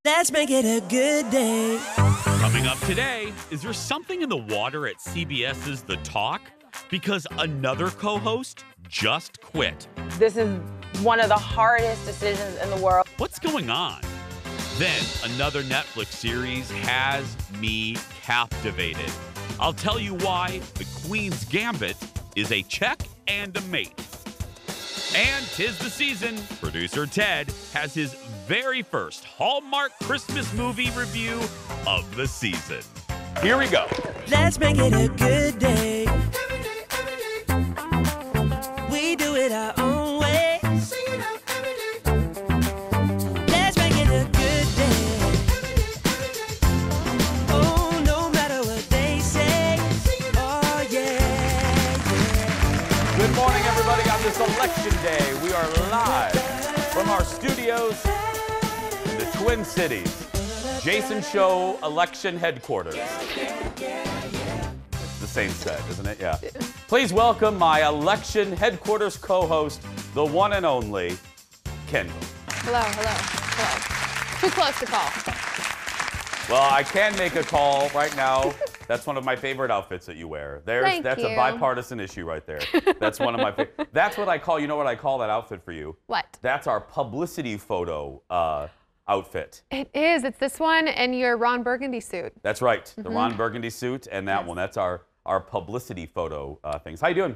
Let's make it a good day. Coming up today, is there something in the water at CBS's The Talk? Because another co-host just quit. This is one of the hardest decisions in the world. What's going on? Then another Netflix series has me captivated. I'll tell you why The Queen's Gambit is a check and a mate. And 'tis the season. Producer Ted has his very first Hallmark Christmas movie review of the season. Here we go. Let's make it a good day. We do it our own way. Let's make it a good day. Oh, no matter what they say. Oh, yeah. Good morning, everybody. On this election day, we are live from our studios in the Twin Cities. Jason Show election headquarters. It's the same set, isn't it? Yeah. Please welcome my election headquarters co-host, the one and only Kendall. Hello. Too close to call. Well, I can make a call right now. That's one of my favorite outfits that you wear. That's a bipartisan issue right there. That's one of my favorite. That's what I call, you know what I call that outfit for you? What? That's our publicity photo outfit. It is. It's this one and your Ron Burgundy suit. That's right. The Ron Burgundy suit and that one. That's our publicity photo things. How you doing?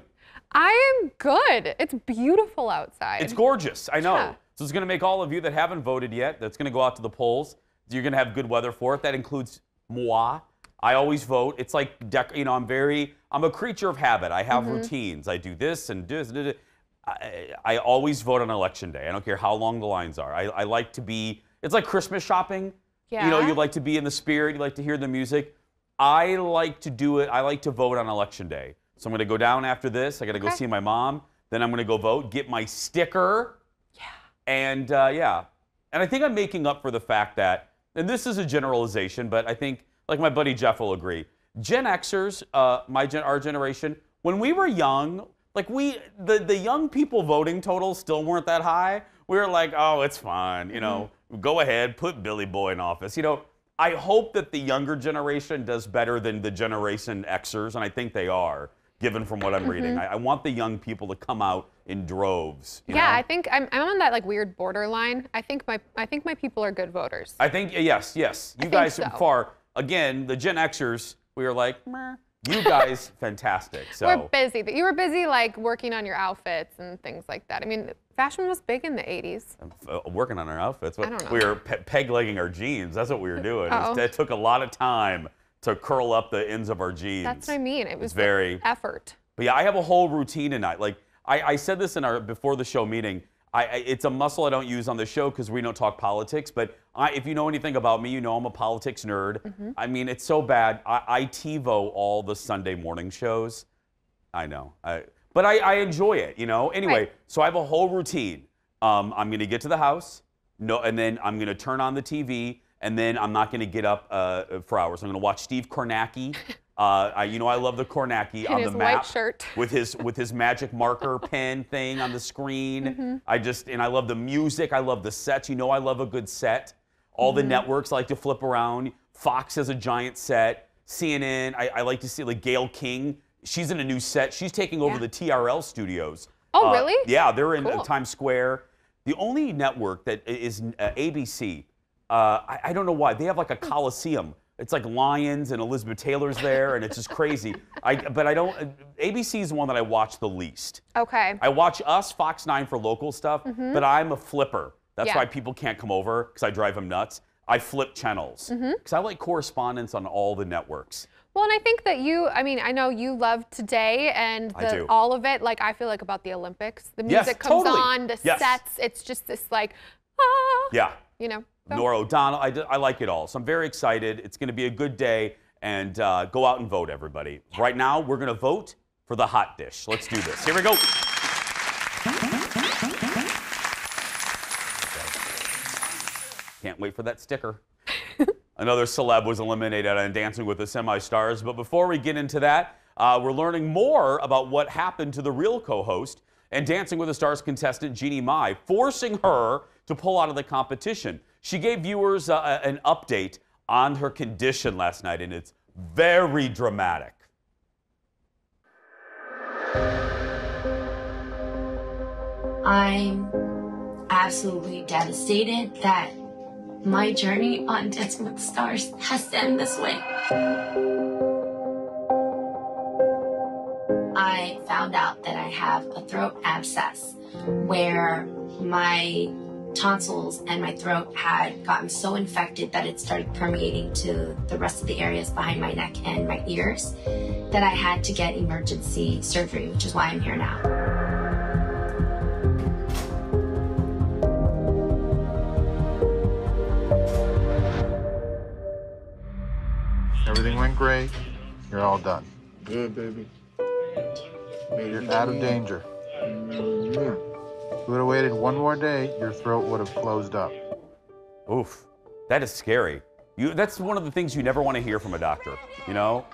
I am good. It's beautiful outside. It's gorgeous. I know. Yeah. So it's going to make all of you that haven't voted yet, that's going to go out to the polls, you're going to have good weather for it. That includes moi. I always vote. It's like, I'm a creature of habit. I have routines. I do this and this. I always vote on election day. I don't care how long the lines are. I like to be, it's like Christmas shopping. Yeah. You know, you like to be in the spirit. You like to hear the music. I like to do it. I like to vote on election day. So I'm going to go down after this. I got to go see my mom. Then I'm going to go vote, get my sticker. Yeah. And yeah. And I think I'm making up for the fact that, and this is a generalization, but I think, like my buddy Jeff will agree, Gen Xers, our generation, when we were young, like the young people voting totals still weren't that high. We were like, oh, it's fine, you know, go ahead, put Billy Boy in office. You know, I hope that the younger generation does better than the Generation Xers, and I think they are, given from what I'm reading. I want the young people to come out in droves. You know? I think I'm on that like weird borderline. I think my people are good voters. I think yes. You guys so far. Again, the Gen Xers, we were like, meh. You guys, fantastic. So we're busy. You were busy like working on your outfits and things like that. I mean, fashion was big in the 80s. Working on our outfits. I don't know. We were peg-legging our jeans. That's what we were doing. It took a lot of time to curl up the ends of our jeans. That's what I mean. It was very effort. But yeah, I have a whole routine tonight. Like I said this in our before the show meeting. It's a muscle I don't use on the show because we don't talk politics. But if you know anything about me, you know I'm a politics nerd. I mean, it's so bad. I TiVo all the Sunday morning shows. I know. But I enjoy it, you know? Anyway, so I have a whole routine. I'm going to get to the house, and then I'm going to turn on the TV, and then I'm not going to get up for hours. I'm going to watch Steve Kornacki. You know, I love the Kornacki on the map white shirt. with his magic marker pen thing on the screen. And I love the music. I love the sets. You know, I love a good set. All the networks like to flip around. Fox has a giant set. CNN. I like to see like Gayle King. She's in a new set. She's taking over the TRL studios. Oh, really? Yeah, they're in Times Square. The only network that is ABC. I don't know why. They have like a Coliseum. It's like lions and Elizabeth Taylor's there, and it's just crazy. But I don't. ABC is the one that I watch the least. Okay. I watch Us, Fox 9 for local stuff, but I'm a flipper. That's why people can't come over because I drive them nuts. I flip channels because I like correspondence on all the networks. Well, and I think that I know you love Today and all of it. Like I feel like about the Olympics, the music comes on, the sets. It's just this like, you know. Nora O'Donnell, I like it all. So I'm very excited. It's going to be a good day, and go out and vote, everybody. Yeah. Right now, we're going to vote for the hot dish. Let's do this. Here we go. Can't wait for that sticker. Another celeb was eliminated on Dancing with the Semi-Stars. But before we get into that, we're learning more about what happened to the real co-host and Dancing with the Stars contestant Jeannie Mai, forcing her to pull out of the competition. She gave viewers an update on her condition last night, and it's very dramatic. I'm absolutely devastated that my journey on Dancing with the Stars has to end this way. I found out that I have a throat abscess where my tonsils and my throat had gotten so infected that it started permeating to the rest of the areas behind my neck and my ears that I had to get emergency surgery, which is why I'm here now. Everything went great. You're all done. Good, baby. You're out of danger. If you would have waited one more day, your throat would have closed up. Oof, that is scary. That's one of the things you never want to hear from a doctor, you know?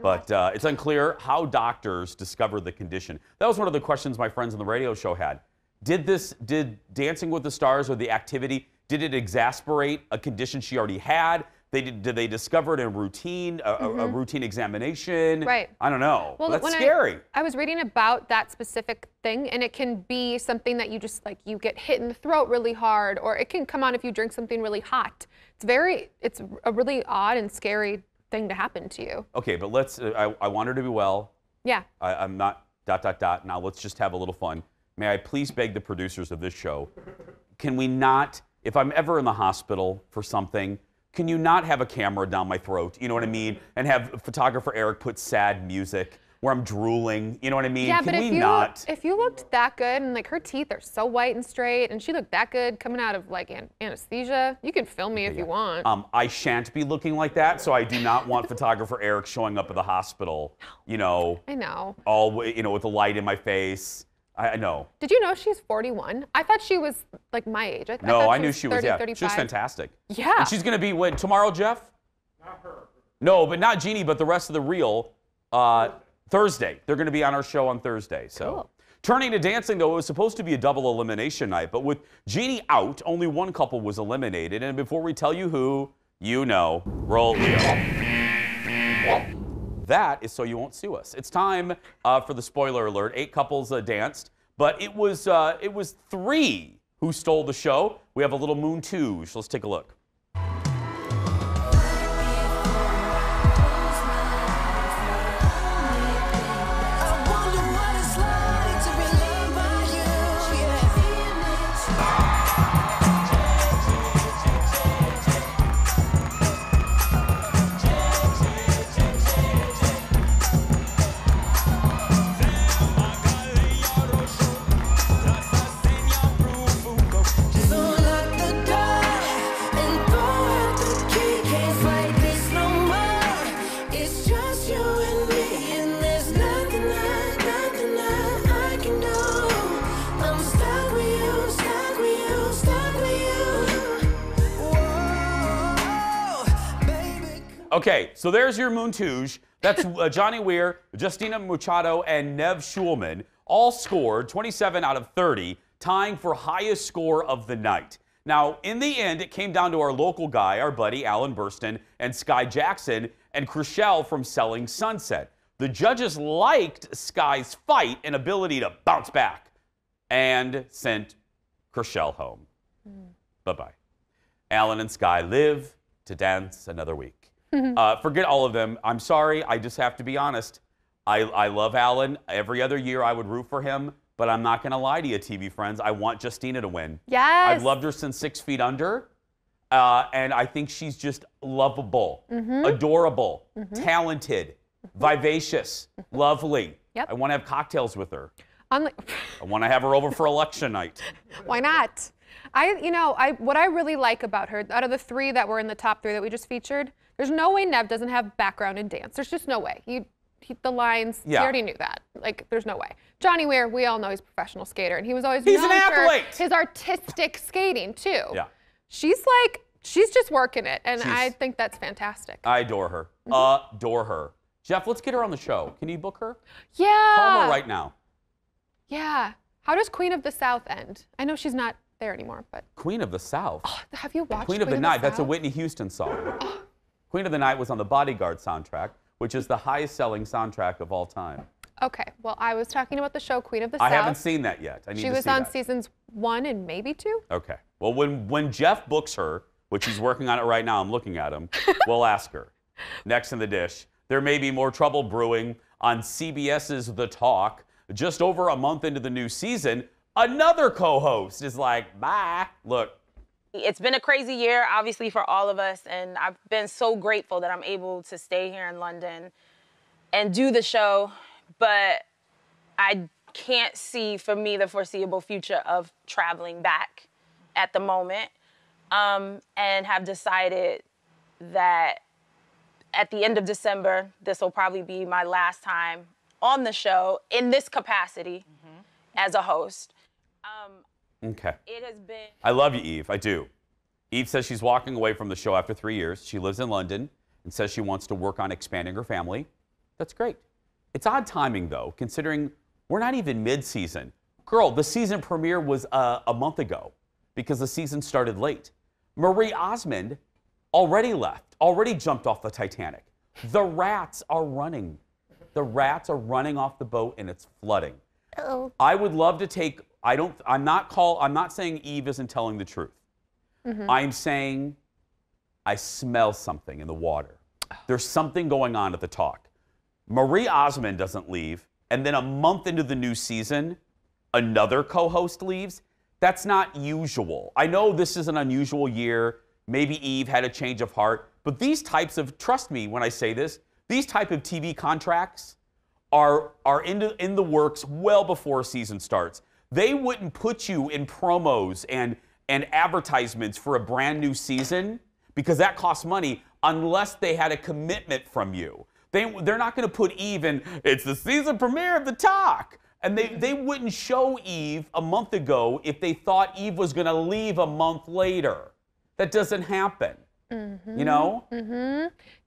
But it's unclear how doctors discover the condition. That was one of the questions my friends on the radio show had. Did Dancing with the Stars or the activity, did it exasperate a condition she already had? Did they discover it in a routine examination? Right. I don't know. Well, that's scary. I was reading about that specific thing, and it can be something that you just like, you get hit in the throat really hard, or it can come on if you drink something really hot. It's a really odd and scary thing to happen to you. Okay, but let's, I want her to be well. Yeah. I'm not ... Now let's just have a little fun. May I please beg the producers of this show, can we not, if I'm ever in the hospital for something, can you not have a camera down my throat, you know what I mean? And have photographer Eric put sad music where I'm drooling, you know what I mean? Yeah, can but we not? If you looked that good, and like her teeth are so white and straight, and she looked that good coming out of like anesthesia, you can film me if you want. I shan't be looking like that, so I do not want photographer Eric showing up at the hospital, you know. I know. All, you know, with the light in my face. I know. Did you know she's 41? I thought she was like my age. I knew she was 35. She was fantastic. Yeah. And she's going to be, tomorrow, Jeff? Not her. No, but not Jeannie, but the rest of the reel, Thursday. They're going to be on our show on Thursday. So, cool. Turning to dancing, though, it was supposed to be a double elimination night, but with Jeannie out, only one couple was eliminated. And before we tell you who, you know, roll Leo. That is so you won't sue us. It's time for the spoiler alert. 8 couples danced, but it was 3 who stole the show. We have a little moon touche. Let's take a look. Okay, so there's your moon touche. That's Johnny Weir, Justina Machado, and Nev Schulman all scored 27 out of 30, tying for highest score of the night. Now, in the end, it came down to our local guy, our buddy Alan Burston, and Sky Jackson, and Chriselle from Selling Sunset. The judges liked Sky's fight and ability to bounce back and sent Chriselle home. Bye-bye. Alan and Sky live to dance another week. Forget all of them. I'm sorry. I just have to be honest. I love Alan. Every other year I would root for him, but I'm not going to lie to you, TV friends. I want Justina to win. Yes. I've loved her since 6 Feet Under, and I think she's just lovable, adorable, talented, vivacious, lovely. Yep. I want to have cocktails with her. I want to have her over for election night. Why not? What I really like about her, out of the 3 that were in the top 3 that we just featured, there's no way Nev doesn't have background in dance. There's just no way. The lines, you already knew that. Like, there's no way. Johnny Weir, we all know he's a professional skater, and he was always known for his artistic skating, too. Yeah. She's just working it, and I think that's fantastic. I adore her. Adore her. Jeff, let's get her on the show. Can you book her? Yeah. Call her right now. Yeah. How does Queen of the South end? I know she's not there anymore. But Queen of the South. oh, have you watched Queen of the Night. That's a South? Whitney Houston song. Queen of the Night was on the Bodyguard soundtrack, which is the highest-selling soundtrack of all time. Okay, well, I was talking about the show Queen of the South. I haven't seen that yet. I need She to was see on that. seasons 1 and maybe 2. Okay. Well, when Jeff books her, which he's working on it right now, I'm looking at him, we'll ask her. Next in the dish, there may be more trouble brewing on CBS's The Talk. Just over a month into the new season, another co-host is like, bye. Look. It's been a crazy year, obviously, for all of us, and I've been so grateful that I'm able to stay here in London and do the show, but I can't see, for me, the foreseeable future of traveling back at the moment, and have decided that at the end of December, this will probably be my last time on the show in this capacity as a host. Okay. It has been... I love you, Eve. I do. Eve says she's walking away from the show after 3 years. She lives in London and says she wants to work on expanding her family. That's great. It's odd timing, though, considering we're not even mid-season. Girl, the season premiere was a month ago because the season started late. Marie Osmond already left, already jumped off the Titanic. The rats are running. The rats are running off the boat and it's flooding. Uh-oh. I would love to take, I'm not saying Eve isn't telling the truth. I'm saying I smell something in the water. There's something going on at the Talk. Marie Osmond doesn't leave, and then a month into the new season, another co-host leaves. That's not usual. I know this is an unusual year. Maybe Eve had a change of heart, but these types of, trust me when I say this, these type of TV contracts are in the works well before season starts. They wouldn't put you in promos and advertisements for a brand new season because that costs money unless they had a commitment from you. They're not going to put Eve in, it's the season premiere of The Talk. And they wouldn't show Eve a month ago if they thought Eve was going to leave a month later. That doesn't happen. You know?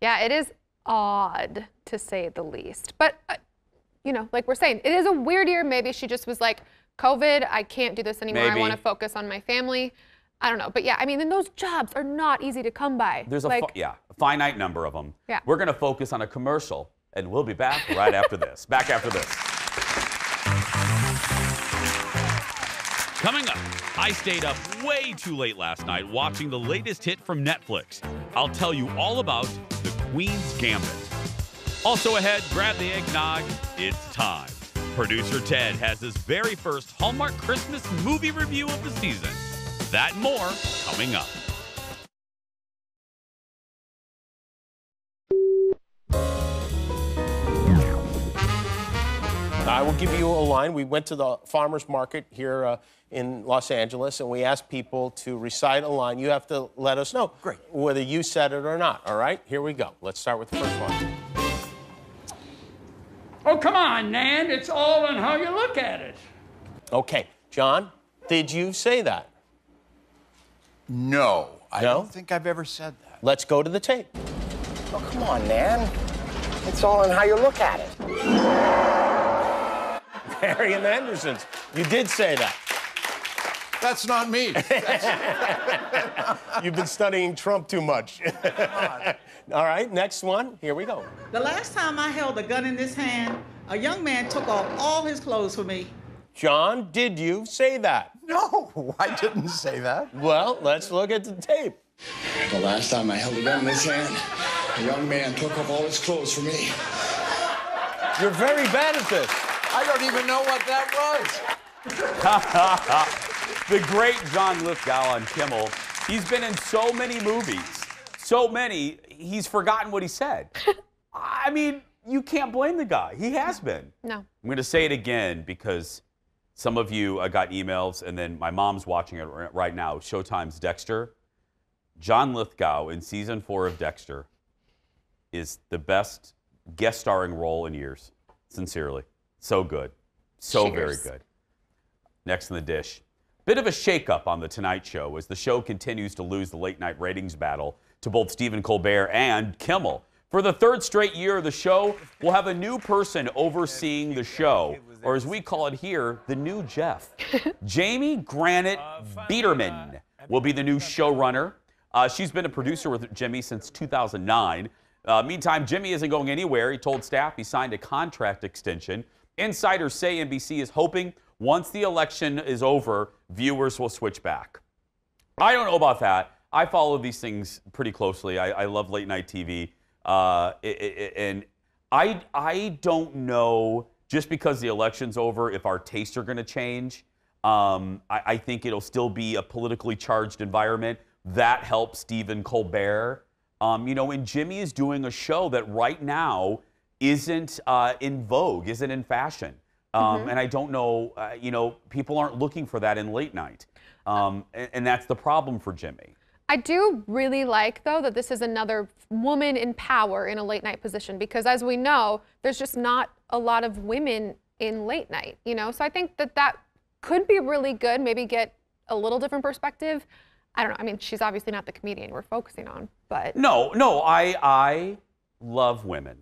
Yeah, it is odd to say the least. But, you know, like we're saying, it is a weird year. Maybe she just was like, COVID, I can't do this anymore. Maybe. I want to focus on my family. I don't know. But yeah, I mean, and those jobs are not easy to come by. There's a finite number of them. Yeah. We're going to focus on a commercial, and we'll be back right after this. Back after this. Coming up, I stayed up way too late last night watching the latest hit from Netflix. I'll tell you all about The Queen's Gambit. Also ahead, grab the eggnog. It's time. Producer Ted has his very first Hallmark Christmas movie review of the season. That and more coming up. I will give you a line. We went to the farmer's market here in Los Angeles, and we asked people to recite a line. You have to let us know whether you said it or not, all right? Here we go. Let's start with the first one. Oh, come on, Nan. It's all on how you look at it. Okay. John, did you say that? No, I No? don't think I've ever said that. Let's go to the tape. Oh, come on, Nan. It's all in how you look at it. Marian Anderson's. You did say that. That's not me. You've been studying Trump too much. All right, next one. Here we go. The last time I held a gun in this hand, a young man took off all his clothes for me. John, did you say that? No, I didn't say that. Well, let's look at the tape. The last time I held a gun in his hand, a young man took off all his clothes for me. You're very bad at this. I don't even know what that was. The great John Lithgow on Kimmel. He's been in so many movies. So many, he's forgotten what he said. I mean, you can't blame the guy. He has been. No. I'm going to say it again because some of you got emails, and then my mom's watching it right now. Showtime's Dexter. John Lithgow in season 4 of Dexter is the best guest starring role in years. Sincerely. So good. So very good. Next in the dish. Bit of a shakeup on The Tonight Show as the show continues to lose the late night ratings battle to both Stephen Colbert and Kimmel. For the third straight year, the show will have a new person overseeing the show. or as we call it here, the new Jeff. Jamie Granite Biederman will be the new showrunner. She's been a producer with Jimmy since 2009. Meantime, Jimmy isn't going anywhere. He told staff he signed a contract extension. Insiders say NBC is hoping once the election is over, viewers will switch back. I don't know about that. I follow these things pretty closely. I love late night TV. And I don't know, just because the election's over, if our tastes are going to change. I think it'll still be a politically charged environment. That helps Stephen Colbert. You know, and Jimmy is doing a show that right now isn't in vogue, isn't in fashion. And I don't know, you know, people aren't looking for that in late night. And that's the problem for Jimmy. I do really like, though, that this is another woman in power in a late night position, because as we know, there's just not a lot of women in late night, you know? So I think that that could be really good, maybe get a little different perspective. I don't know. I mean, she's obviously not the comedian we're focusing on, but. No, I love women.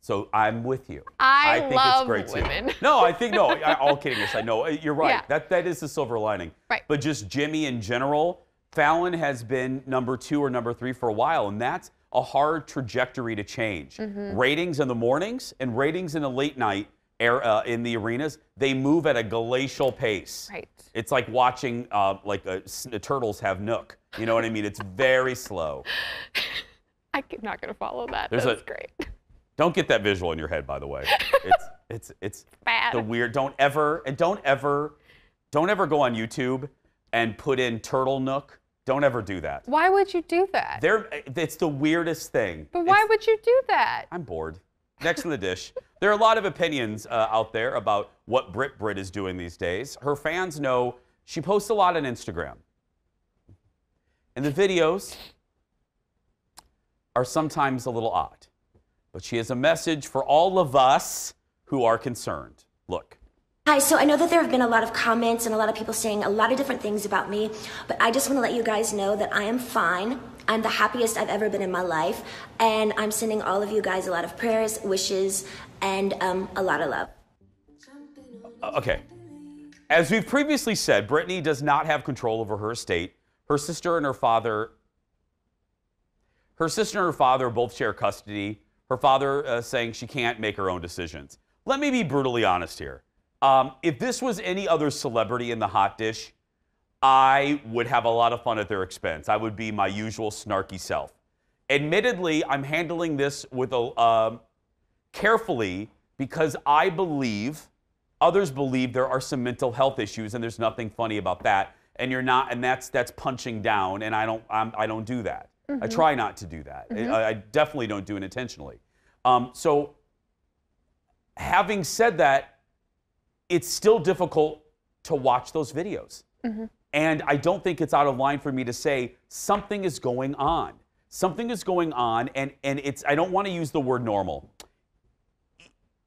So I'm with you. I think love it's great women. too. No, I think, no, all kidding aside, no, you're right. Yeah. That is the silver lining. Right. But just Jimmy in general, Fallon has been number 2 or number 3 for a while, and that's a hard trajectory to change. Ratings in the mornings and ratings in the late night in the arenas, they move at a glacial pace. Right. It's like watching the turtles have Nook. You know what I mean? It's very slow. I'm not going to follow that. That's great. Don't get that visual in your head, by the way. It's bad. The weird. Don't ever go on YouTube and put in turtle Nook. Don't ever do that. Why would you do that? It's the weirdest thing. But why would you do that? I'm bored. Next in the dish. There are a lot of opinions out there about what Brit is doing these days. Her fans know she posts a lot on Instagram. And the videos are sometimes a little odd. But she has a message for all of us who are concerned. Look. Hi, so I know that there have been a lot of comments and a lot of people saying a lot of different things about me, but I just want to let you guys know that I am fine. I'm the happiest I've ever been in my life, and I'm sending all of you guys a lot of prayers, wishes, and a lot of love. Okay. As we've previously said, Britney does not have control over her estate. Her sister and her father both share custody. Her father saying she can't make her own decisions. Let me be brutally honest here. If this was any other celebrity in the hot dish, I would have a lot of fun at their expense. I would be my usual snarky self. Admittedly, I'm handling this with carefully because others believe there are some mental health issues, and there's nothing funny about that. And you're not, and that's punching down, and I don't do that. I try not to do that. I definitely don't do it intentionally. So having said that, it's still difficult to watch those videos. And I don't think it's out of line for me to say something is going on. Something is going on, and it's, I don't want to use the word normal.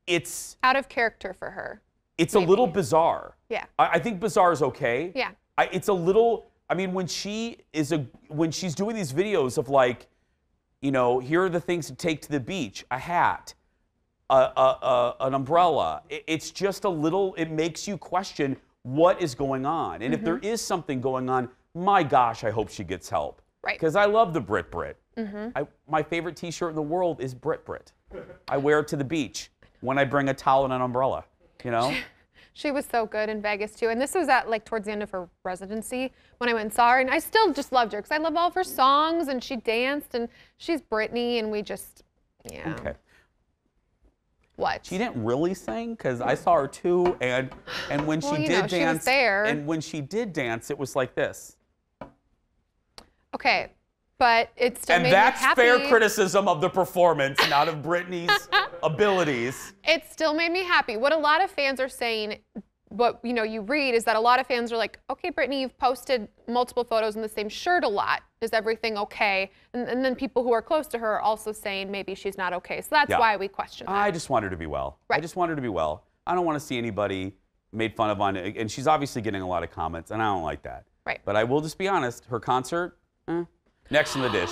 It's out of character for her. It's maybe a little bizarre. Yeah. I think bizarre is okay. Yeah. It's a little, I mean, when she's doing these videos of like, you know, here are the things to take to the beach, a hat, an umbrella. It's just a little, it makes you question what is going on. And if there is something going on, my gosh, I hope she gets help. Right. Because I love the Brit. My favorite t-shirt in the world is Brit. I wear it to the beach when I bring a towel and an umbrella, you know? She was so good in Vegas too. And this was at like towards the end of her residency when I went and saw her. And I still just loved her because I love all of her songs and she danced and she's Britney and we just, yeah. Okay. What? She didn't really sing because I saw her too, and when well, she did dance, she was there. And when she did dance, it was like this. Okay, but it still made me happy. And that's fair criticism of the performance, not of Britney's abilities. It still made me happy. What a lot of fans are saying, what you read is that a lot of fans are like, okay, Britney, you've posted multiple photos in the same shirt a lot. Is everything okay? And then people who are close to her are also saying maybe she's not okay. So that's why we question that. I just want her to be well. Right. I just want her to be well. I don't want to see anybody made fun of on it. And she's obviously getting a lot of comments, and I don't like that. Right. But I will just be honest, her concert, next in the dish.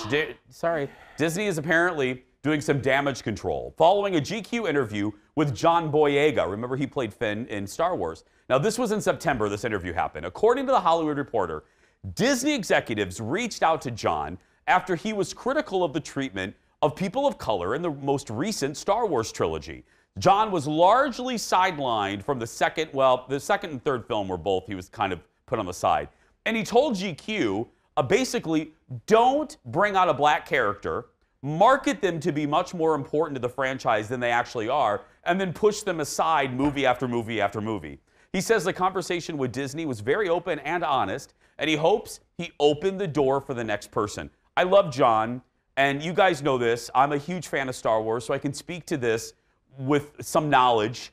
Sorry. Disney is apparently doing some damage control following a GQ interview with John Boyega. Remember, he played Finn in Star Wars. Now, this was in September, this interview happened. According to The Hollywood Reporter, Disney executives reached out to John after he was critical of the treatment of people of color in the most recent Star Wars trilogy. John was largely sidelined from the second and third film were both, he was kind of put on the side. And he told GQ, basically, don't bring out a black character, market them to be much more important to the franchise than they actually are, and then push them aside movie after movie after movie. He says the conversation with Disney was very open and honest, and he hopes he opened the door for the next person. I love John, and you guys know this. I'm a huge fan of Star Wars, so I can speak to this with some knowledge.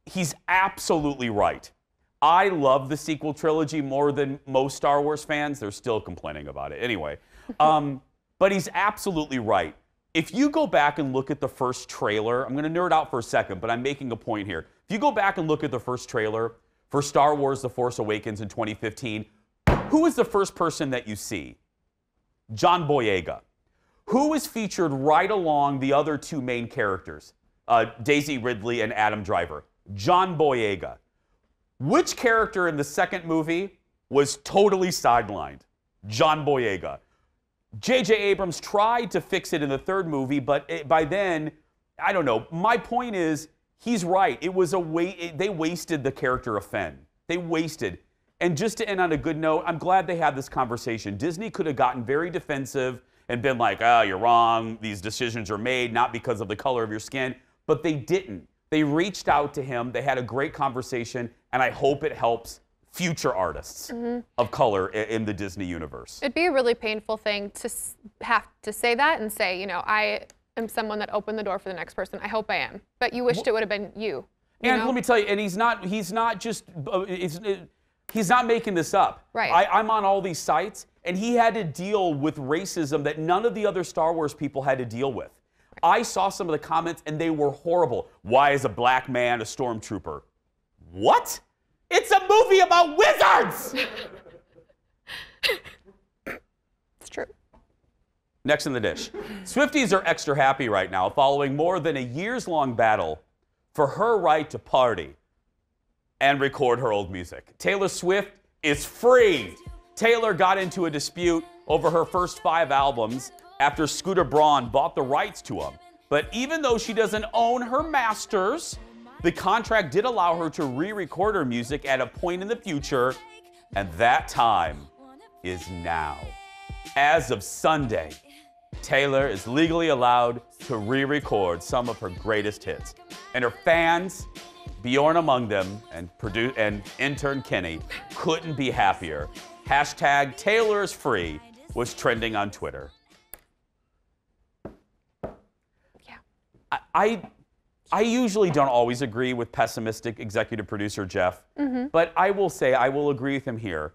He's absolutely right. I love the sequel trilogy more than most Star Wars fans. They're still complaining about it. Anyway, but he's absolutely right. If you go back and look at the first trailer, I'm going to nerd out for a second, but I'm making a point here. If you go back and look at the first trailer for Star Wars The Force Awakens in 2015, who is the first person that you see? John Boyega. Who is featured right along the other two main characters? Daisy Ridley and Adam Driver. John Boyega. Which character in the second movie was totally sidelined? John Boyega. J.J. Abrams tried to fix it in the third movie, but by then, I don't know. My point is, he's right. It was they wasted the character of Finn. They wasted. And just to end on a good note, I'm glad they had this conversation. Disney could have gotten very defensive and been like, oh, you're wrong. These decisions are made not because of the color of your skin. But they didn't. They reached out to him. They had a great conversation, and I hope it helps future artists of color in the Disney universe. It'd be a really painful thing to have to say that and say, you know, I am someone that opened the door for the next person. I hope I am. But you wished it would have been you. And let me tell you, and he's not making this up. Right. I'm on all these sites, and he had to deal with racism that none of the other Star Wars people had to deal with. I saw some of the comments, and they were horrible. Why is a black man a stormtrooper? What? It's a movie about wizards! It's true. Next in the dish. Swifties are extra happy right now following more than a years-long battle for her right to party and record her old music. Taylor Swift is free. Taylor got into a dispute over her first 5 albums after Scooter Braun bought the rights to them. But even though she doesn't own her masters, the contract did allow her to re-record her music at a point in the future, and that time is now. As of Sunday, Taylor is legally allowed to re-record some of her greatest hits. And her fans, Bjorn among them, and intern Kenny, couldn't be happier. Hashtag Taylor is free was trending on Twitter. I usually don't always agree with pessimistic executive producer Jeff, but I will say I will agree with him here.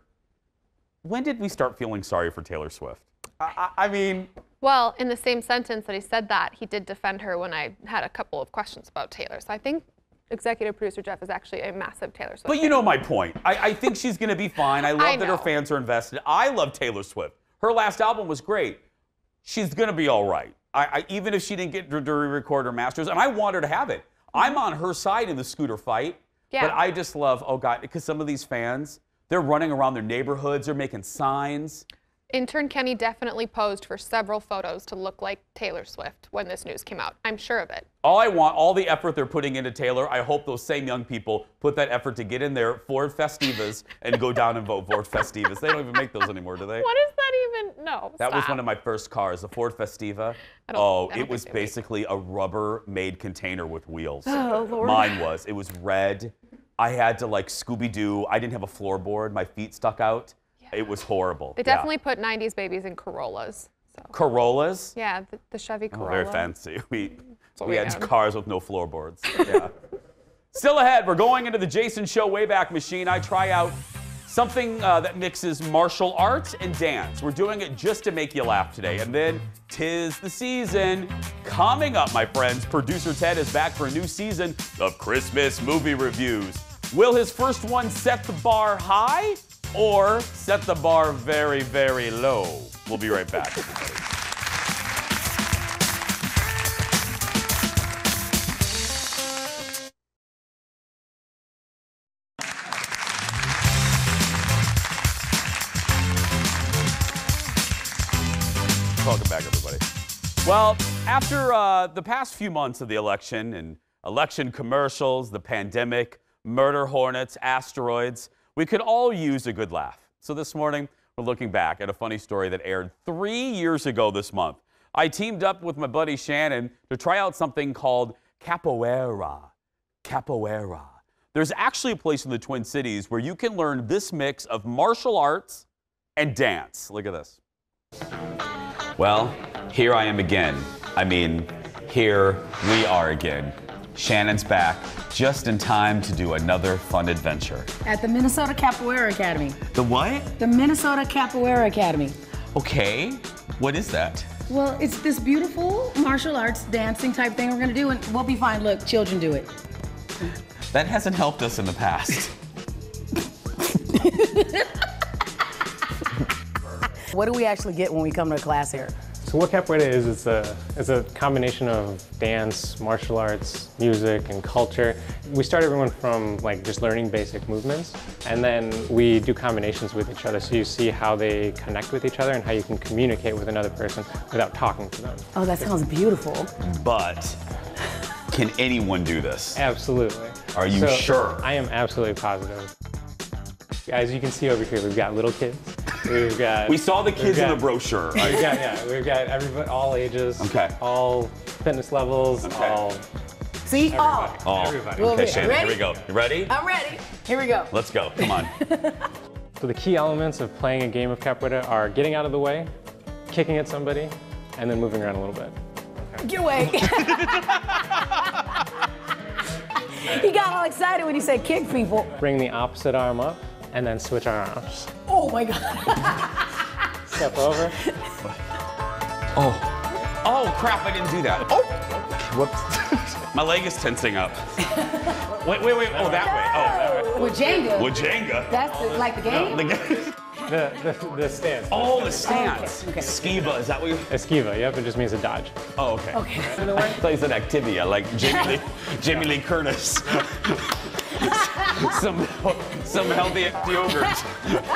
When did we start feeling sorry for Taylor Swift? I mean... Well, in the same sentence that he said that, he did defend her when I had a couple of questions about Taylor. So I think executive producer Jeff is actually a massive Taylor Swift fan. You know my point. I think she's going to be fine. I love that her fans are invested. I love Taylor Swift. Her last album was great. She's going to be all right. Even if she didn't get to re-record her masters, and I want her to have it. I'm on her side in the Scooter fight, but I just love, oh God, because some of these fans, they're running around their neighborhoods, they're making signs. Intern Kenny definitely posed for several photos to look like Taylor Swift when this news came out. I'm sure of it. All I want, all the effort they're putting into Taylor, I hope those same young people put that effort to get in their Ford Festivas and go down and vote Ford Festivas. They don't even make those anymore, do they? What is that even? No, That was one of my first cars, the Ford Festiva. It was basically a Rubber-made container with wheels. Oh, Lord. Mine was. It was red. I had to like Scooby-Doo. I didn't have a floorboard. My feet stuck out. It was horrible. They definitely put 90s babies in Corollas. So. Corollas? Yeah, the Chevy Corolla. Oh, very fancy. We had had. cars with no floorboards. Yeah. Still ahead, we're going into the Jason Show Wayback Machine. I try out something that mixes martial arts and dance. We're doing it just to make you laugh today. And then 'tis the season. Coming up, my friends, producer Ted is back for a new season of Christmas movie reviews. Will his first one set the bar high or set the bar very, very low? We'll be right back, everybody. Welcome back, everybody. Well, after the past few months of the election and election commercials, the pandemic, murder hornets, asteroids, we could all use a good laugh. So this morning, we're looking back at a funny story that aired 3 years ago this month. I teamed up with my buddy Shannon to try out something called capoeira. Capoeira. There's actually a place in the Twin Cities where you can learn this mix of martial arts and dance. Look at this. Well, here I am again. I mean, here we are again. Shannon's back, just in time to do another fun adventure. At the Minnesota Capoeira Academy. The what? The Minnesota Capoeira Academy. Okay, what is that? Well, it's this beautiful martial arts dancing type thing we're gonna do, and we'll be fine. Look, children do it. That hasn't helped us in the past. What do we actually get when we come to a class here? So what capoeira is, it's a combination of dance, martial arts, music, and culture. We start everyone from like just learning basic movements, and then we do combinations with each other, so you see how they connect with each other and how you can communicate with another person without talking to them. Oh, that sounds beautiful. But can anyone do this? Absolutely. Are you sure? I am absolutely positive. As you can see over here, we've got little kids. We've got. We saw the kids in the brochure. Right? We've got everybody, all ages, okay, all fitness levels, all. See, all. Everybody. Okay, Shannon, here we go. You ready? I'm ready. Here we go. Let's go. Come on. So the key elements of playing a game of capoeira are getting out of the way, kicking at somebody, and then moving around a little bit. Okay. Get away. He got all excited when he said kick people. Bring the opposite arm up, and then switch our arms. Oh my God. Step over. Oh crap, I didn't do that. Oh, whoops. My leg is tensing up. Wait. Oh, that way. Oh, that way. With Jenga. With Jenga. That's like the game? The stance. Oh, the stance. Okay. Esquiva, is that what you? Esquiva, yep, it just means a dodge. Oh, okay. Okay. I thought you said Activia, like Jamie Lee Curtis. some healthy yogurt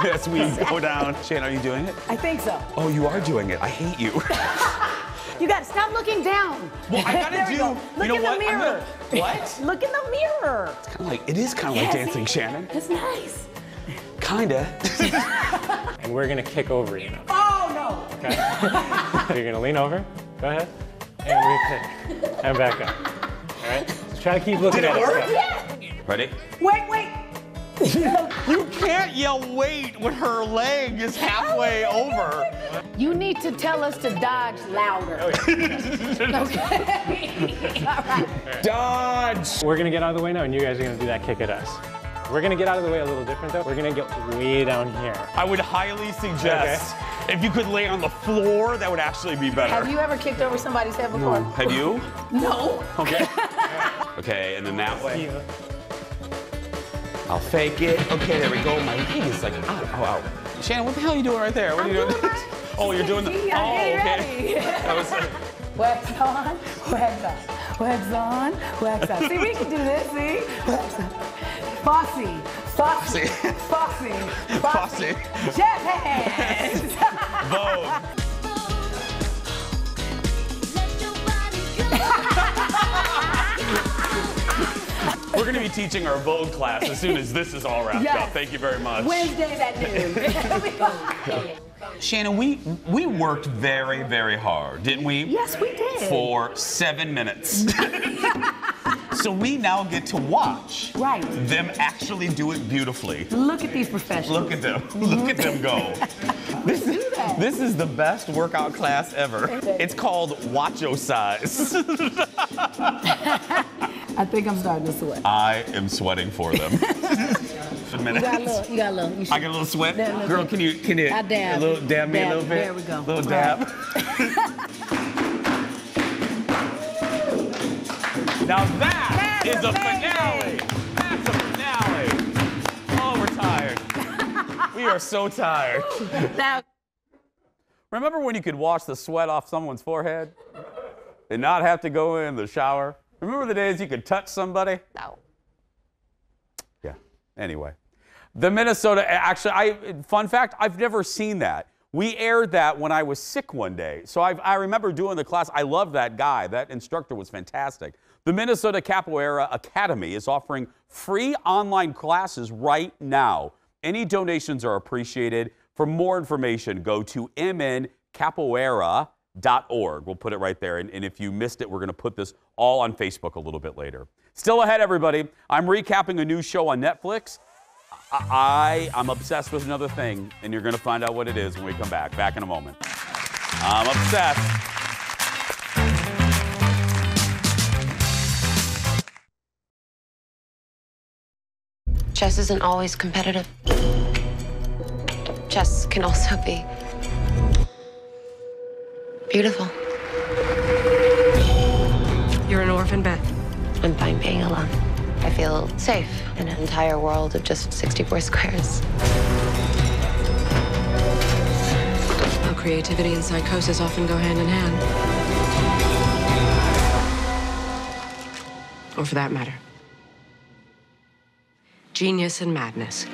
as we go down. Shane, are you doing it? I think so. Oh, you are doing it. I hate you. You got to stop looking down. Well, I gotta do. Go. Look you know in what? the mirror. What? Look in the mirror. It's kind of like like dancing, Shannon. It's nice. Kinda. And we're gonna kick over you now. Oh no. Okay. You're gonna lean over. Go ahead. And we kick. And back up. All right. So try to keep looking at it. Work? Yeah. Ready? Wait. You can't yell wait when her leg is halfway over. You need to tell us to dodge louder. Okay. All right. Dodge. We're gonna get out of the way now, and you guys are gonna do that kick at us. We're gonna get out of the way a little different though. We're gonna get way down here. I would highly suggest if you could lay on the floor, that would actually be better. Have you ever kicked over somebody's head before? No. Have you? No. Okay. Okay, and then that way. I'll fake it. Okay, there we go. My leg is like, ow. Shannon, what the hell are you doing right there? What are you doing? Oh, you're doing the. Oh, okay. That was. Wax on, wax off. Wax on, wax off. See, we can do this, see? Wax on. Foxy. Jazz hands. Vogue. We're going to be teaching our Vogue class as soon as this is all wrapped up. Thank you very much. Wednesdays at noon. Shannon, we worked very, very hard, didn't we? Yes, we did. For 7 minutes. So we now get to watch them actually do it beautifully. Look at these professionals. Look at them. Look at them go. This is the best workout class ever. It's called Watcho Size. I think I'm starting to sweat. I am sweating for them. You got a little. I got a little sweat? Girl, can you I dab. a little dab me a little bit? There we go. Little dab. Now that is a finale. That's a finale. Oh, we're tired. We are so tired. Remember when you could wash the sweat off someone's forehead and not have to go in the shower? Remember the days you could touch somebody? No. Yeah. Anyway. The Minnesota, actually, fun fact, I've never seen that. We aired that when I was sick one day. So I remember doing the class. I loved that guy. That instructor was fantastic. The Minnesota Capoeira Academy is offering free online classes right now. Any donations are appreciated. For more information, go to mncapoeira.org. We'll put it right there. And if you missed it, we're going to put this all on Facebook a little bit later. Still ahead, everybody. I'm recapping a new show on Netflix. I'm obsessed with another thing, and you're going to find out what it is when we come back. Back in a moment. I'm obsessed. Chess isn't always competitive. Chess can also be beautiful. You're an orphan, Beth. I'm fine being alone. I feel safe in an entire world of just 64 squares. Well, creativity and psychosis often go hand in hand. Or for that matter, genius and madness.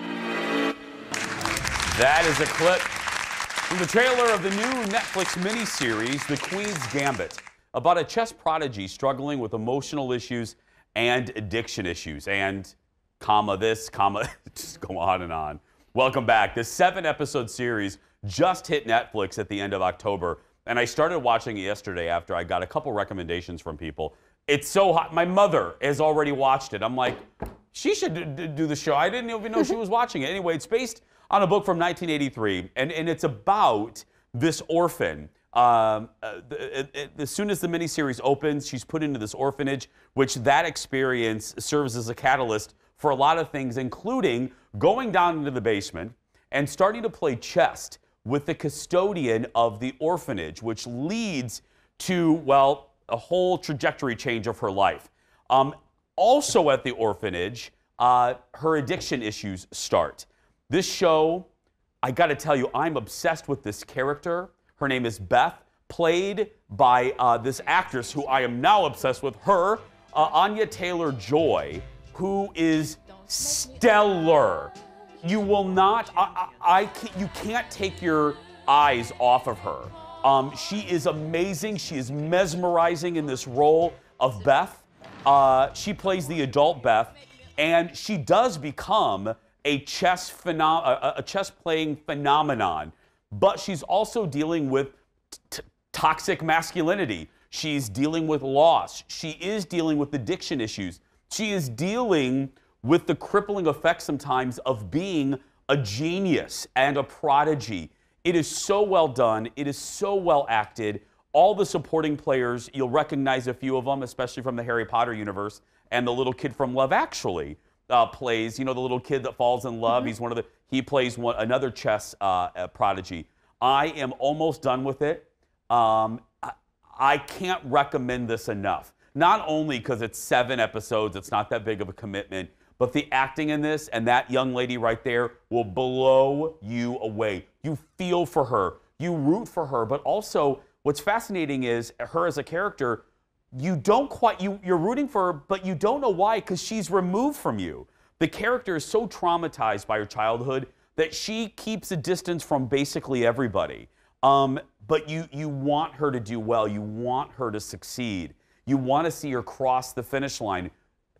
That is a clip from the trailer of the new Netflix miniseries, The Queen's Gambit, about a chess prodigy struggling with emotional issues and addiction issues, and just go on and on. Welcome back. This 7-episode series just hit Netflix at the end of October, and I started watching it yesterday after I got a couple recommendations from people. It's so hot. My mother has already watched it. I'm like, she should do the show. I didn't even know she was watching it. Anyway, it's based on a book from 1983, and it's about this orphan. As soon as the miniseries opens, she's put into this orphanage, which that experience serves as a catalyst for a lot of things, including going down into the basement and starting to play chess with the custodian of the orphanage, which leads to, well, a whole trajectory change of her life. Also at the orphanage, her addiction issues start. This show, I got to tell you, I'm obsessed with this character. Her name is Beth, played by this actress who I am now obsessed with, Anya Taylor-Joy, who is stellar. You will not, you can't take your eyes off of her. She is amazing. She is mesmerizing in this role of Beth. She plays the adult Beth, and she does become a chess playing phenomenon. But she's also dealing with toxic masculinity. She's dealing with loss. She is dealing with addiction issues. She is dealing with the crippling effects sometimes of being a genius and a prodigy. It is so well done. It is so well acted. All the supporting players, you'll recognize a few of them, especially from the Harry Potter universe, and the little kid from Love Actually plays, the little kid that falls in love. Mm-hmm. He plays another chess prodigy. I am almost done with it. I can't recommend this enough. Not only because it's 7 episodes, it's not that big of a commitment, but the acting in this and that young lady right there will blow you away. You feel for her, you root for her, but also what's fascinating is her as a character, you're rooting for her, but you don't know why, because she's removed from you. The character is so traumatized by her childhood that she keeps a distance from basically everybody. But you want her to do well. You want her to succeed. You want to see her cross the finish line,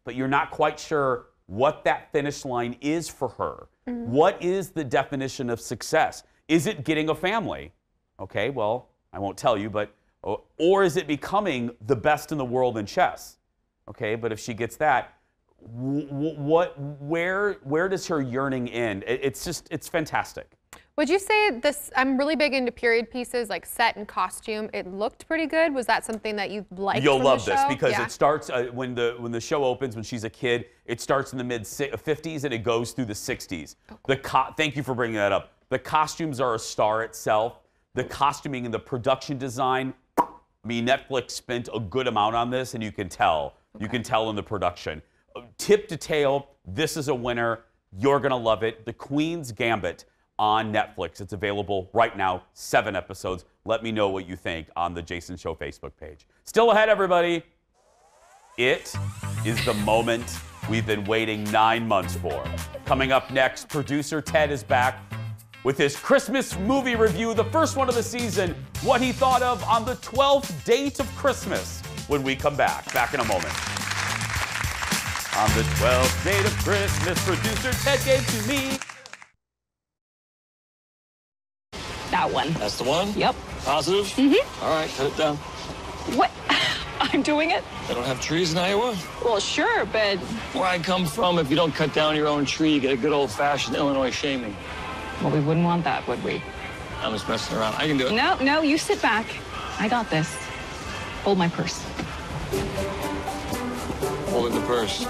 but you're not quite sure what that finish line is for her. Mm-hmm. What is the definition of success? Is it getting a family? Okay, well, I won't tell you, but or is it becoming the best in the world in chess? Okay, but if she gets that, where does her yearning end? It's fantastic. Would you say this, I'm really big into period pieces, like set and costume. It looked pretty good. Was that something that you liked You'll from love the this show? because Yeah. it starts when the show opens when she's a kid. It starts in the mid-50s and it goes through the 60s. Thank you for bringing that up. The costumes are a star itself. The costuming and the production design, I mean, Netflix spent a good amount on this, and you can tell. Okay. You can tell in the production. Tip to tail, this is a winner. You're going to love it. The Queen's Gambit on Netflix. It's available right now, 7 episodes. Let me know what you think on the Jason Show Facebook page. Still ahead, everybody. It is the moment we've been waiting 9 months for. Coming up next, producer Ted is back. with his Christmas movie review, the first one of the season, what he thought of on the 12th date of Christmas when we come back. Back in a moment. On the 12th date of Christmas, producer Ted gave to me. That one. That's the one? Yep. Positive? Mm-hmm. All right, cut it down. What? I'm doing it? They don't have trees in Iowa? Well, sure, but... Where I come from, if you don't cut down your own tree, you get a good old-fashioned Illinois shaming. Well, we wouldn't want that, would we? I'm just messing around. I can do it. No, you sit back. I got this. Hold my purse. Holding the purse.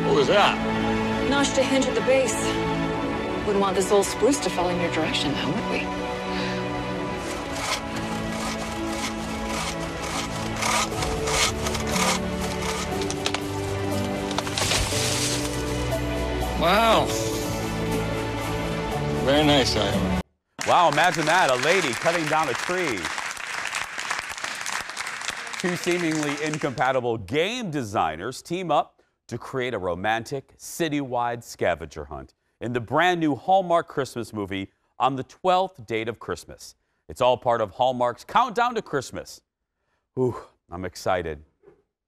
What was that? Notched a hinge at the base. Wouldn't want this old spruce to fall in your direction, now would we? Wow. Very nice, Iowa. Wow, imagine that, a lady cutting down a tree. Two seemingly incompatible game designers team up to create a romantic citywide scavenger hunt in the brand new Hallmark Christmas movie On the 12th Date of Christmas. It's all part of Hallmark's Countdown to Christmas. Ooh, I'm excited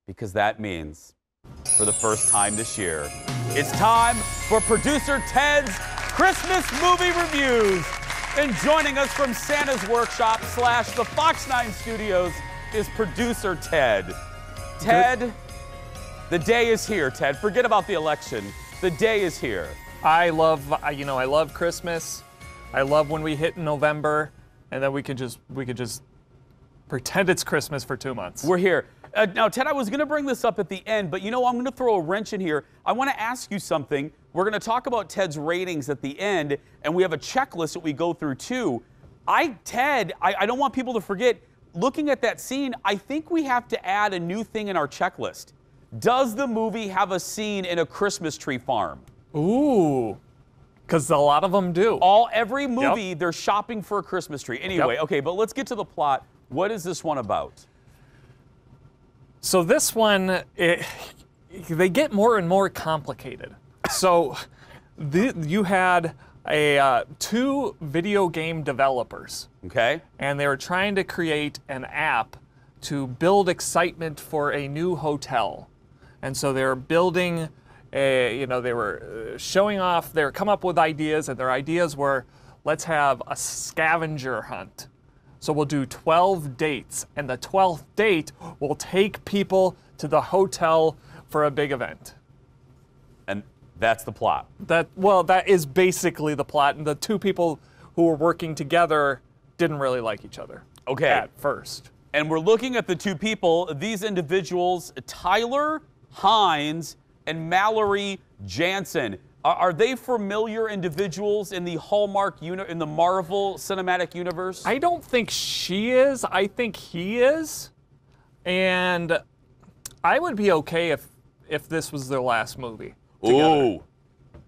because that means for the first time this year, it's time for producer Ted's Christmas movie reviews. And joining us from Santa's Workshop / the Fox 9 Studios is producer Ted. Ted, the day is here, Ted. Forget about the election. The day is here. I love Christmas. I love when we hit November, and then we could just pretend it's Christmas for 2 months. We're here. Now, Ted, I was going to bring this up at the end, but I'm going to throw a wrench in here. I want to ask you something. We're going to talk about Ted's ratings at the end, and we have a checklist that we go through too. Ted, I don't want people to forget, looking at that scene, I think we have to add a new thing in our checklist. Does the movie have a scene in a Christmas tree farm? Ooh, because a lot of them do. Every movie, they're shopping for a Christmas tree. Anyway, okay, but let's get to the plot. What is this one about? So this one, they get more and more complicated. So you had two video game developers. Okay. And they were trying to create an app to build excitement for a new hotel. And so they were building they were showing off, they were coming up with ideas, and their ideas were, let's have a scavenger hunt. So we'll do 12 dates, and the 12th date will take people to the hotel for a big event. And that's the plot. That is basically the plot, and the two people who were working together didn't really like each other. Okay. At first. And we're looking at the two people, these individuals, Tyler Hines and Mallory Jansen. Are they familiar individuals in the Hallmark in the Marvel Cinematic Universe? I don't think she is. I think he is. And I would be okay if this was their last movie together.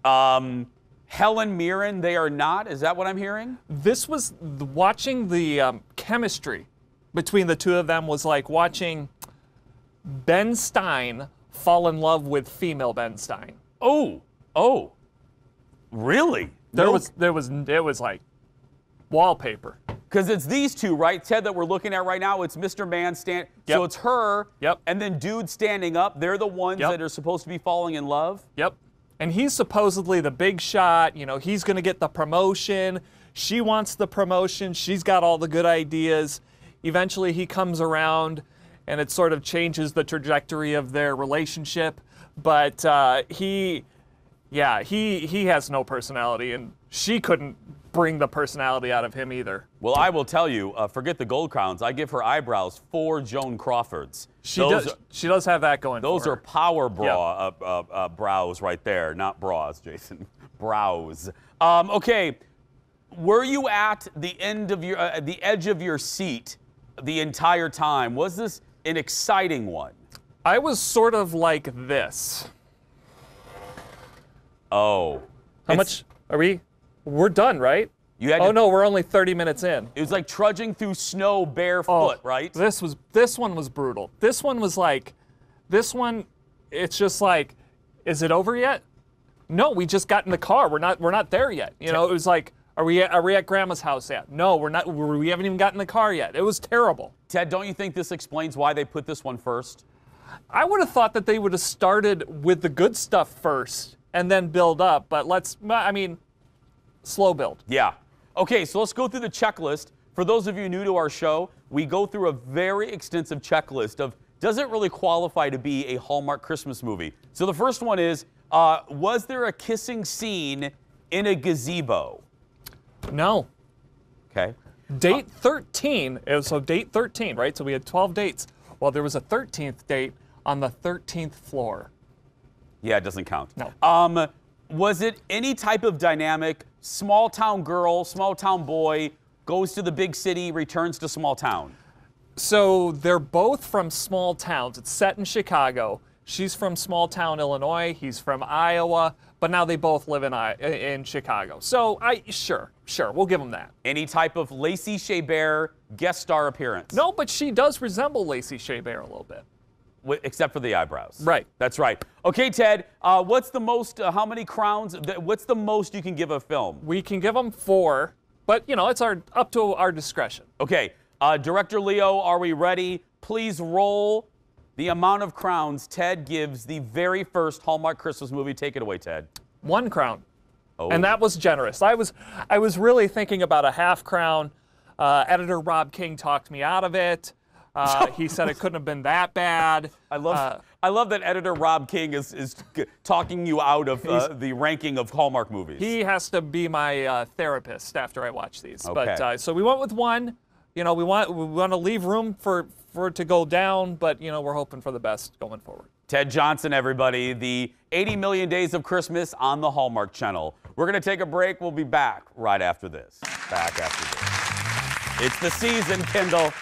Ooh. Helen Mirren, they are not? Is that what I'm hearing? This was, watching the chemistry between the two of them was like watching Ben Stein fall in love with female Ben Stein. Oh, really? It was like wallpaper. Because it's these two, right, Ted, that we're looking at right now. It's Mr. Man So it's her. Yep. And then dude standing up. They're the ones that are supposed to be falling in love. Yep. And he's supposedly the big shot. He's going to get the promotion. She wants the promotion. She's got all the good ideas. Eventually, he comes around, and it sort of changes the trajectory of their relationship. But he has no personality, and she couldn't bring the personality out of him either. Well, I will tell you, forget the gold crowns. I give her eyebrows 4 Joan Crawfords. She does have that going for her. Those are power brows right there, not bras, Jason. Brows. Okay, were you at the end of the edge of your seat the entire time? Was this an exciting one? I was sort of like this. Oh. How much are we? We're done, right? No, we're only 30 minutes in. It was like trudging through snow barefoot, right? This one was brutal. This one was like, This one, it's just like, is it over yet? No, we just got in the car. We're not there yet. You know, it was like, are we at Grandma's house yet? No, we're not. We haven't even gotten in the car yet. It was terrible. Ted, don't you think this explains why they put this one first? I would have thought that they would have started with the good stuff first and then build up. But slow build. Yeah. Okay, so let's go through the checklist. For those of you new to our show, we go through a very extensive checklist of does it really qualify to be a Hallmark Christmas movie? So the first one is, was there a kissing scene in a gazebo? No. Okay. Date 13, so date 13, right? So we had 12 dates. Well, there was a 13th date on the 13th floor. Yeah, it doesn't count. No. Was it any type of dynamic, small town girl, small town boy, goes to the big city, returns to small town? So they're both from small towns. It's set in Chicago. She's from small town Illinois. He's from Iowa. But now they both live in Chicago. So sure, we'll give them that. Any type of Lacey Chabert guest star appearance? No, but she does resemble Lacey Chabert a little bit. Except for the eyebrows. Right. That's right. Okay, Ted, what's the most, how many crowns, what's the most you can give a film? We can give them 4, but, you know, it's up to our discretion. Okay, Director Leo, are we ready? Please roll the amount of crowns Ted gives the very first Hallmark Christmas movie. Take it away, Ted. 1 crown. Oh. And that was generous. I was really thinking about a half crown. Editor Rob King talked me out of it. He said it couldn't have been that bad. I love that editor Rob King is talking you out of the ranking of Hallmark movies. He has to be my therapist after I watch these. Okay. But so we went with 1. You know, we want to leave room for it to go down, but you know, we're hoping for the best going forward. Ted Johnson, everybody, the 80 Million Days of Christmas on the Hallmark Channel. We're going to take a break. We'll be back right after this. Back after this. It's the season, Kendall.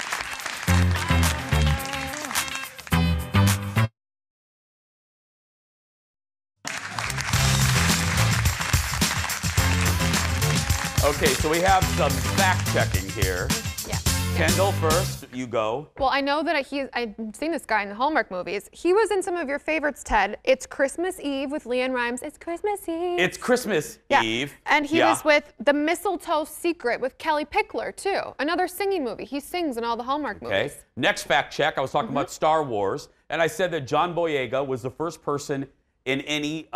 Okay, so we have some fact-checking here. Yeah. Kendall, first, you go. Well, I know that I've seen this guy in the Hallmark movies. He was in some of your favorites, Ted. It's Christmas Eve with Leanne Rimes. It's Christmas Eve. It's Christmas Eve. And he was with The Mistletoe Secret with Kelly Pickler, too. Another singing movie. He sings in all the Hallmark movies. Next fact check, I was talking about Star Wars, and I said that John Boyega was the first person in any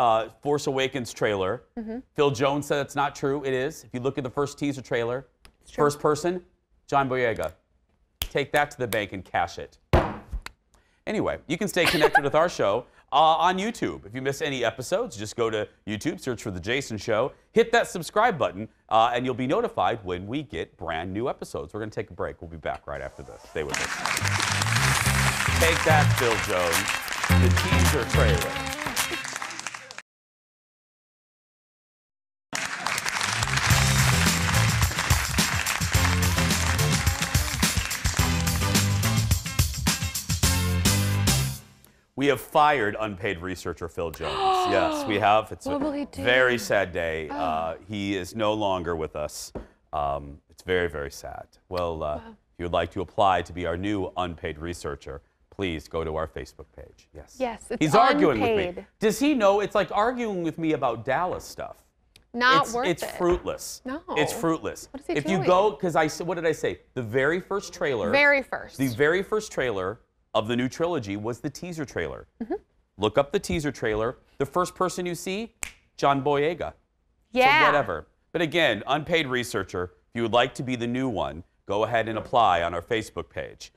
Force Awakens trailer. Phil Jones said it's not true. It is. If you look at the first teaser trailer, first person, John Boyega. Take that to the bank and cash it. Anyway, you can stay connected with our show on YouTube. If you miss any episodes, just go to YouTube, search for The Jason Show, hit that subscribe button, and you'll be notified when we get brand new episodes. We're going to take a break. We'll be back right after this. Stay with us. Take that, Phil Jones. The teaser trailer. We have fired unpaid researcher Phil Jones. Yes, we have. It's What will he a do? very sad day. He is no longer with us. It's very, very sad. Well, if you would like to apply to be our new unpaid researcher, please go to our Facebook page. Yes. Yes, it's He's arguing with unpaid. me. Does he know? It's like arguing with me about Dallas stuff. Not worth it. It's fruitless. No. It's fruitless. What is he if doing? you go, because what did I say? The very first trailer. Very first. The very first trailer of the new trilogy was the teaser trailer. Look up the teaser trailer. The first person you see, John Boyega. Yeah. So whatever. But again, unpaid researcher, if you would like to be the new one, go ahead and apply on our Facebook page.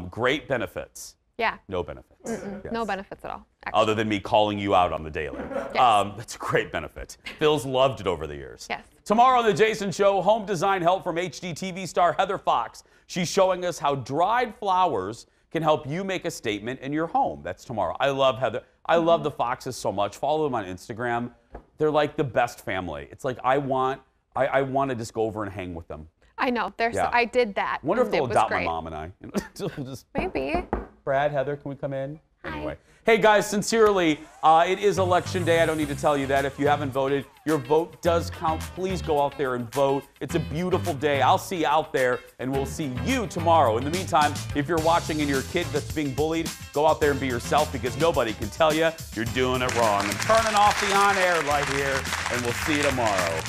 Great benefits. Yeah. No benefits. Yes. No benefits at all. Actually. Other than me calling you out on the daily. That's a great benefit. Phil's loved it over the years. Yes. Tomorrow on The Jason Show, home design help from HGTV star Heather Fox. She's showing us how dried flowers can help you make a statement in your home. That's tomorrow. I love Heather. I love the Foxes so much. Follow them on Instagram. They're like the best family. It's like I want to just go over and hang with them. I know. Yeah. I did that. Wonder if and they'll it was adopt great. my mom and I. Just, Maybe. Brad, Heather, can we come in? Anyway. Hey guys, sincerely, it is election day. I don't need to tell you that. If you haven't voted, your vote does count. Please go out there and vote. It's a beautiful day. I'll see you out there, and we'll see you tomorrow. In the meantime, if you're watching and you're a kid that's being bullied, go out there and be yourself, because nobody can tell you you're doing it wrong. I'm turning off the on-air light here, and we'll see you tomorrow.